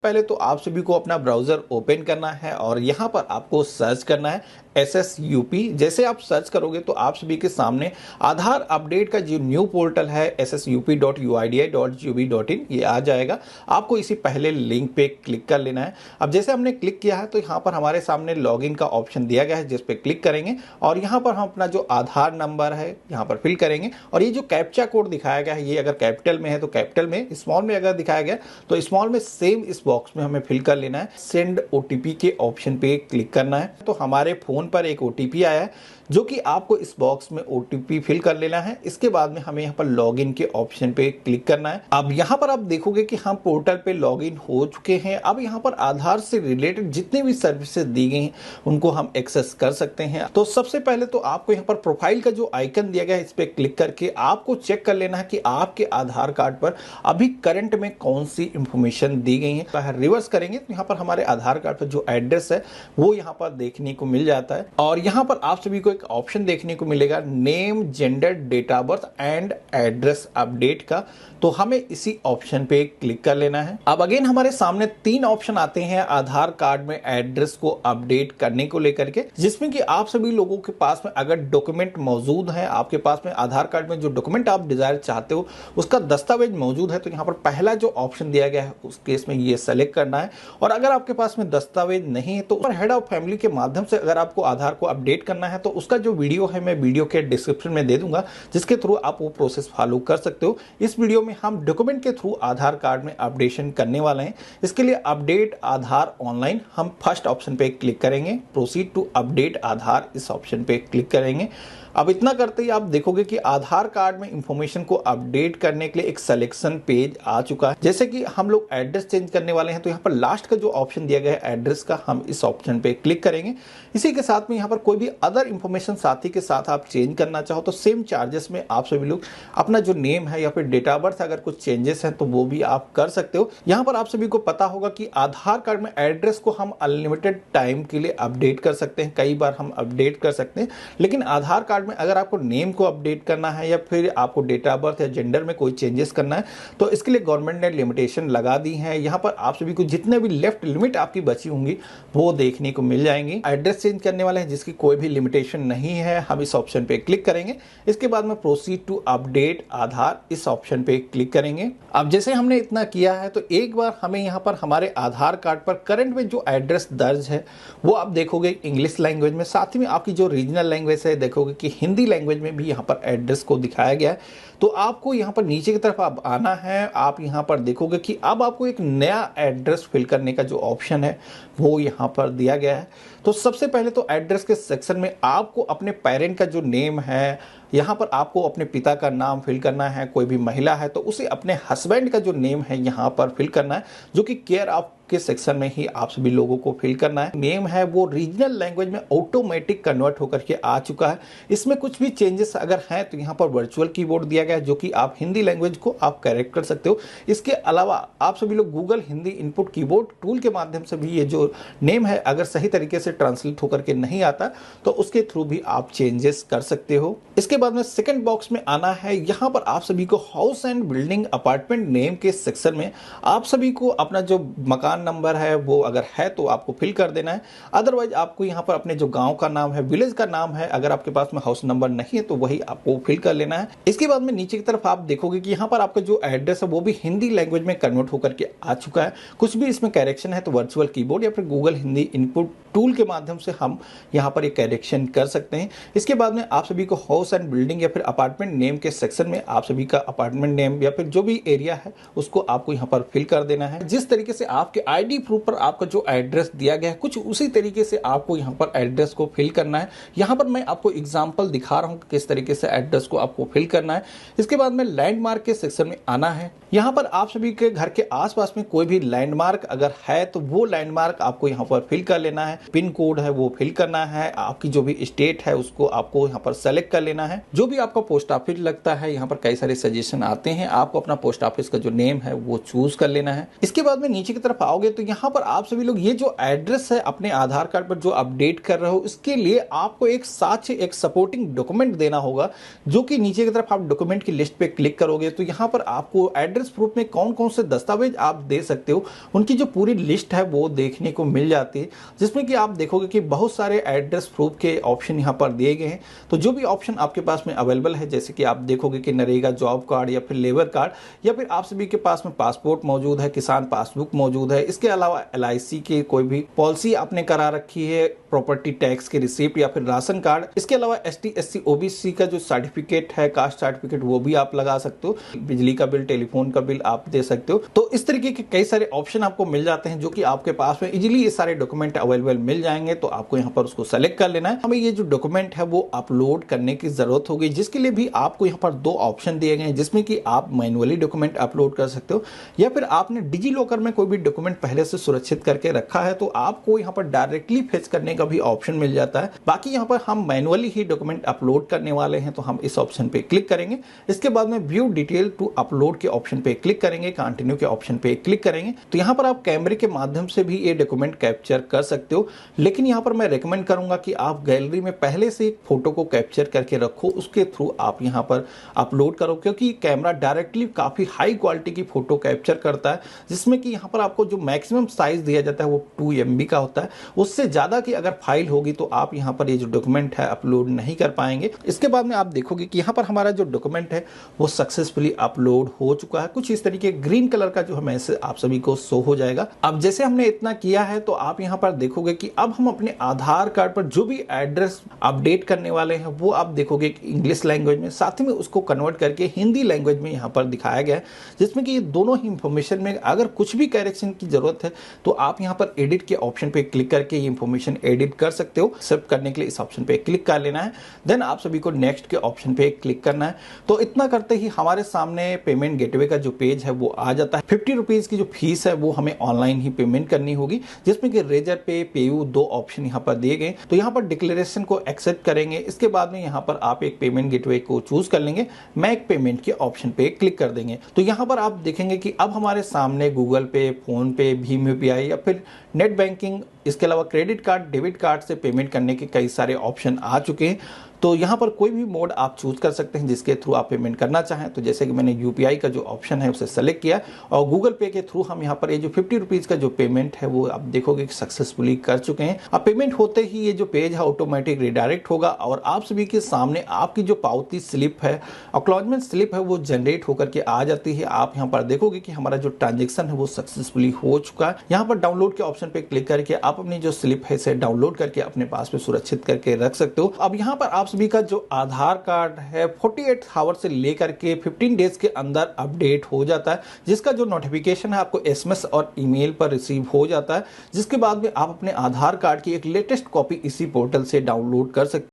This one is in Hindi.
पहले तो आप सभी को अपना ब्राउजर ओपन करना है और यहाँ पर आपको सर्च करना है SSUP। जैसे आप सर्च करोगे तो आप सभी के सामने आधार अपडेट का जो न्यू पोर्टल है ssUP.uidi.gov.in ये आ जाएगा। आपको इसी पहले लिंक पे क्लिक कर लेना है। अब जैसे हमने क्लिक किया है तो यहाँ पर हमारे सामने लॉगिन का ऑप्शन दिया गया है, जिस पे क्लिक करेंगे और यहाँ पर हम अपना जो आधार नंबर है यहाँ पर फिल करेंगे और ये जो कैप्चा कोड दिखाया गया है ये अगर कैपिटल में है तो कैपिटल में, स्मॉल में अगर दिखाया गया तो स्मॉल में, सेम इस बॉक्स में हमें फिल कर लेना है। सेंड OTP के ऑप्शन पे क्लिक करना है तो हमारे फोन पर एक OTP आया है जो कि आपको इस बॉक्स में OTP फिल कर लेना है। इसके बाद में हमें यहाँ पर लॉगिन के ऑप्शन पे क्लिक करना है। अब यहाँ पर आप देखोगे कि हम पोर्टल पे लॉगिन हो चुके हैं। अब यहाँ पर आधार से रिलेटेड जितने भी सर्विसेज दी गई हैं उनको हम एक्सेस कर सकते हैं। तो सबसे पहले तो आपको यहाँ पर प्रोफाइल का जो आइकन दिया गया है इस पे क्लिक करके आपको चेक कर लेना है कि आपके आधार कार्ड पर अभी करंट में कौन सी इंफॉर्मेशन दी गई है। रिवर्स करेंगे तो यहाँ पर हमारे आधार कार्ड पर जो एड्रेस है वो यहाँ पर देखने को मिल जाता है और यहाँ पर आप सभी को एक ऑप्शन देखने को मिलेगा name, gender, date of birth and address update का। तो हमें इसी ऑप्शन पे क्लिक कर लेना है। अब अगेन हमारे सामने 3 ऑप्शन आते हैं आधार कार्ड में एड्रेस को अपडेट करने को लेकर के, जिसमें कि आप सभी लोगों के पास में अगर डॉक्यूमेंट मौजूद है, आपके पास में आधार कार्ड में जो डॉक्यूमेंट आप डिजायर चाहते हो उसका दस्तावेज मौजूद है तो यहाँ पर पहला जो ऑप्शन दिया गया है उस केस में ये सेलेक्ट करना है। और अगर आपके पास में दस्तावेज नहीं है तो हेड ऑफ फैमिली के माध्यम से अगर आपको आधार को अपडेट करना है तो उसका जो वीडियो है मैं वीडियो के डिस्क्रिप्शन में दे दूंगा, जिसके थ्रू आप वो प्रोसेस फॉलो कर सकते हो। इस वीडियो में हम डॉक्यूमेंट के थ्रू आधार कार्ड में अपडेशन करने वाले हैं। इसके लिए अपडेट आधार ऑनलाइन, हम फर्स्ट ऑप्शन पे क्लिक करेंगे। प्रोसीड टू अपडेट आधार, इस ऑप्शन पे क्लिक करेंगे। अब इतना करते ही आप देखोगे कि आधार कार्ड में इंफॉर्मेशन को अपडेट करने के लिए एक सिलेक्शन पेज आ चुका है। जैसे कि हम लोग एड्रेस चेंज करने वाले हैं तो यहाँ पर लास्ट का जो ऑप्शन दिया गया है एड्रेस का, हम इस ऑप्शन पे क्लिक करेंगे। इसी के साथ में यहाँ पर कोई भी अदर इंफॉर्मेशन साथी के साथ आप चेंज करना चाहो तो सेम चार्जेस में आप सभी लोग अपना जो नेम है या फिर डेट ऑफ बर्थ अगर कुछ चेंजेस हैं तो वो भी आप कर सकते हो। यहाँ पर आप सभी को पता होगा कि आधार कार्ड में एड्रेस को हम अनलिमिटेड टाइम के लिए अपडेट कर सकते हैं, कई बार हम अपडेट कर सकते हैं। लेकिन आधार कार्ड में अगर आपको नेम को अपडेट करना है या फिर आपको डेट ऑफ बर्थ या जेंडर में कोई चेंजेस करना है तो इसके लिए गवर्नमेंट ने लिमिटेशन लगा दी है। यहाँ पर आप सभी को जितने भी लेफ्ट लिमिट आपकी बची होंगी वो देखने को मिल जाएंगी। एड्रेस चेंज करने वाले हैं जिसकी कोई भी लिमिटेशन नहीं है, हम इस ऑप्शन पे क्लिक करेंगे। इसके बाद में प्रोसीड टू अपडेट आधार, इस ऑप्शन पे क्लिक करेंगे। अब जैसे हमने इतना किया है तो एक बार हमें यहाँ पर हमारे आधार कार्ड पर करंट में जो एड्रेस दर्ज है वो आप देखोगे इंग्लिश लैंग्वेज में, साथ ही में आपकी जो रीजनल लैंग्वेज है देखोगे कि हिंदी लैंग्वेज में भी यहाँ पर एड्रेस को दिखाया गया है। तो आपको यहाँ पर नीचे की तरफ आप आना है। आप यहाँ पर देखोगे कि अब आपको एक नया एड्रेस फिल करने का जो ऑप्शन है वो यहाँ पर दिया गया है। तो सबसे पहले तो एड्रेस के सेक्शन में आपको अपने पेरेंट का जो नेम है, यहाँ पर आपको अपने पिता का नाम फिल करना है। कोई भी महिला है तो उसे अपने हस्बैंड का जो नेम है यहाँ पर फिल करना है, जो कि केयर ऑफ के सेक्शन में ही आप सभी लोगों को फिल करना है। नेम है वो रीजनल लैंग्वेज में ऑटोमेटिक कन्वर्ट होकर के आ चुका है। इसमें कुछ भी चेंजेस अगर हैं तो यहाँ पर वर्चुअल कीबोर्ड दिया गया है, जो कि आप हिंदी लैंग्वेज को आप करेक्ट कर सकते हो। इसके अलावा आप सभी लोग Google Hindi input keyboard tool के माध्यम से भी ये जो नेम है अगर सही तरीके से ट्रांसलेट होकर के नहीं आता तो उसके थ्रू भी आप चेंजेस कर सकते हो। इसके बाद में सेकंड बॉक्स में आना है। यहाँ पर आप सभी को house and building apartment name के सेक्शन में आप सभी को अपना जो मकान नंबर है वो अगर है तो आपको फिल कर देना है। अदरवाइज आपको यहाँ पर अपने जो गांव का नाम है, विलेज का नाम है, अगर आपके पास में हाउस नंबर नहीं है तो वही आपको फिल कर लेना है। इसके बाद में नीचे की तरफ आप देखोगे कि यहाँ पर आपका जो एड्रेस है वो भी हिंदी लैंग्वेज में कन्वर्ट होकर के आ चुका है। कुछ भी इसमें करेक्शन है तो वर्चुअल कीबोर्ड या फिर गूगल हिंदी इनपुट टूल के माध्यम से हम यहाँ पर एक करेक्शन कर सकते हैं। इसके बाद में आप सभी को हाउस एंड बिल्डिंग या फिर अपार्टमेंट नेम के सेक्शन में आप सभी का अपार्टमेंट नेम या फिर जो भी एरिया है उसको आपको यहाँ पर फिल कर देना है। जिस तरीके से आपके आईडी प्रूफ पर आपका जो एड्रेस दिया गया है कुछ उसी तरीके से आपको यहाँ पर एड्रेस को फिल करना है। यहाँ पर मैं आपको एग्जांपल दिखा रहा हूँ किस तरीके से एड्रेस को आपको फिल करना है। इसके बाद में लैंडमार्क के सेक्शन में आना है। यहाँ पर आप सभी के घर के आसपास में कोई भी लैंडमार्क अगर है तो वो लैंडमार्क आपको यहाँ पर फिल कर लेना है। पिन कोड है वो फिल करना है। आपकी जो भी स्टेट है उसको आपको यहाँ पर सेलेक्ट कर लेना है। जो भी आपका पोस्ट ऑफिस लगता है, यहाँ पर कई सारे सजेशन आते हैं, आपको अपना पोस्ट ऑफिस का जो नेम है वो चूज कर लेना है। इसके बाद में नीचे की तरफ आओगे आओगे तो यहाँ पर आप सभी लोग ये जो एड्रेस है अपने आधार कार्ड पर जो अपडेट कर रहे हो, इसके लिए आपको एक साथ एक सपोर्टिंग डॉक्यूमेंट देना होगा, जो कि नीचे की तरफ आप डॉक्यूमेंट की लिस्ट पे क्लिक करोगे तो यहाँ पर आपको एड्रेस प्रूफ में कौन कौन से दस्तावेज आप दे सकते हो उनकी जो पूरी लिस्ट है वो देखने को मिल जाती है, जिसमें कि आप देखोगे कि बहुत सारे एड्रेस प्रूफ के ऑप्शन यहाँ पर दिए गए हैं। तो जो भी ऑप्शन आपके पास में अवेलेबल है, जैसे कि आप देखोगे कि नरेगा जॉब कार्ड या फिर लेबर कार्ड या फिर आप सभी के पास में पासपोर्ट मौजूद है, किसान पासबुक मौजूद है, इसके अलावा LIC की कोई भी पॉलिसी आपने करा रखी है, प्रॉपर्टी टैक्स की रिसिप्ट या फिर राशन कार्ड, इसके अलावा ST SC OBC का जो सर्टिफिकेट है, कास्ट सर्टिफिकेट, वो भी आप लगा सकते हो, बिजली का बिल, टेलीफोन का बिल आप दे सकते हो। तो इस तरीके के कई सारे ऑप्शन आपको मिल जाते हैं जो कि आपके पास में इजीली ये सारे डॉक्यूमेंट अवेलेबल मिल जाएंगे। तो आपको यहाँ पर उसको सेलेक्ट कर लेना है। हमें ये जो डॉक्यूमेंट है वो अपलोड करने की जरूरत होगी, जिसके लिए भी आपको यहाँ पर 2 ऑप्शन दिए गए हैं, जिसमें कि आप मैनुअली डॉक्यूमेंट अपलोड कर सकते हो या फिर आपने डिजी लॉकर में कोई भी डॉक्यूमेंट पहले से सुरक्षित करके रखा है तो आपको यहाँ पर डायरेक्टली फेच करने का भी ऑप्शन मिल जाता है। बाकी यहाँ पर हम मैनुअली ही डॉक्यूमेंट अपलोड करने वाले हैं, तो हम इस ऑप्शन पे क्लिक करेंगे। इसके बाद में व्यू डिटेल टू अपलोड के ऑप्शन पे क्लिक करेंगे, कंटिन्यू के ऑप्शन पे क्लिक करेंगे। तो यहाँ पर आप कैमरे के माध्यम से भी ये डॉक्यूमेंट कैप्चर कर सकते हो, लेकिन यहाँ पर मैं रेकमेंड करूंगा कि आप गैलरी में पहले से एक फोटो को कैप्चर करके रखो, उसके थ्रू आप यहाँ पर अपलोड करो, क्योंकि कैमरा डायरेक्टली काफी हाई क्वालिटी की फोटो कैप्चर करता है, जिसमें कि यहाँ पर आपको जो मैक्सिमम साइज दिया जाता है वो 2 MB का होता है। उससे ज्यादा की अगर फाइल होगी तो आप यहाँ पर ये जो डॉक्यूमेंट है अपलोड नहीं कर पाएंगे। इसके बाद में आप देखोगे कि यहाँ पर हमारा जो डॉक्यूमेंट है वो सक्सेसफुली अपलोड हो चुका है। कुछ इस तरीके ग्रीन कलर का जो मैसेज आप सभी को शो हो जाएगा। अब जैसे हमने इतना किया है तो आप यहाँ पर देखोगे कि अब हम अपने आधार कार्ड पर जो भी एड्रेस अपडेट करने वाले हैं वो आप देखोगे कि इंग्लिश लैंग्वेज में, साथ ही में उसको कन्वर्ट करके हिंदी लैंग्वेज में यहाँ पर दिखाया गया है, जिसमें कि ये दोनों ही इंफॉर्मेशन में अगर कुछ भी करेक्शन की जरूरत है तो आप यहाँ पर एडिट के ऑप्शन पे क्लिक करके ये इंफॉर्मेशन एडिट कर सकते हो। एक्सेप्ट करने के लिए इस ऑप्शन पे क्लिक कर लेना है, देन आप सभी को नेक्स्ट के ऑप्शन पे क्लिक करना है। तो इतना करते ही हमारे सामने पेमेंट गेटवे का जो पेज है वो आ जाता है। 50 रुपीज की जो फीस है वो हमें ऑनलाइन ही पेमेंट करनी होगी, जिसमें कि रेजर पे, पेयू 2 ऑप्शन यहाँ पर दिए गए। तो यहाँ पर डिक्लेरेशन को एक्सेप्ट करेंगे। इसके बाद में यहाँ पर आप एक पेमेंट गेटवे को चूज कर लेंगे, मैक पेमेंट के ऑप्शन पे क्लिक कर देंगे। तो यहाँ पर आप देखेंगे कि अब हमारे सामने गूगल पे, फोन पे, भीम UPI या फिर नेट बैंकिंग, इसके अलावा क्रेडिट कार्ड, डेबिट कार्ड से पेमेंट करने के कई सारे ऑप्शन आ चुके हैं। तो यहाँ पर कोई भी मोड आप चूज कर सकते हैं जिसके थ्रू आप पेमेंट करना चाहें। तो जैसे कि मैंने UPI का जो ऑप्शन है उसे सेलेक्ट किया और गूगल पे के थ्रू हम यहाँ पर ये जो 50 रुपीज का जो पेमेंट है वो आप देखोगे कि सक्सेसफुली कर चुके हैं। अब पेमेंट होते ही ये जो पेज है ऑटोमेटिक रिडायरेक्ट होगा और आप सभी के सामने आपकी जो पावती स्लिप है, एक्नॉलेजमेंट स्लिप है, वो जनरेट होकर के आ जाती है। आप यहाँ पर देखोगे कि हमारा जो ट्रांजेक्शन है वो सक्सेसफुली हो चुका है। यहाँ पर डाउनलोड के ऑप्शन पे क्लिक करके आप अपनी जो स्लिप है इसे डाउनलोड करके अपने पास में सुरक्षित करके रख सकते हो। अब यहाँ पर आप सभी का जो आधार कार्ड है 48 आवर से लेकर के 15 डेज के अंदर अपडेट हो जाता है, जिसका जो नोटिफिकेशन है आपको SMS और ईमेल पर रिसीव हो जाता है, जिसके बाद में आप अपने आधार कार्ड की एक लेटेस्ट कॉपी इसी पोर्टल से डाउनलोड कर सकते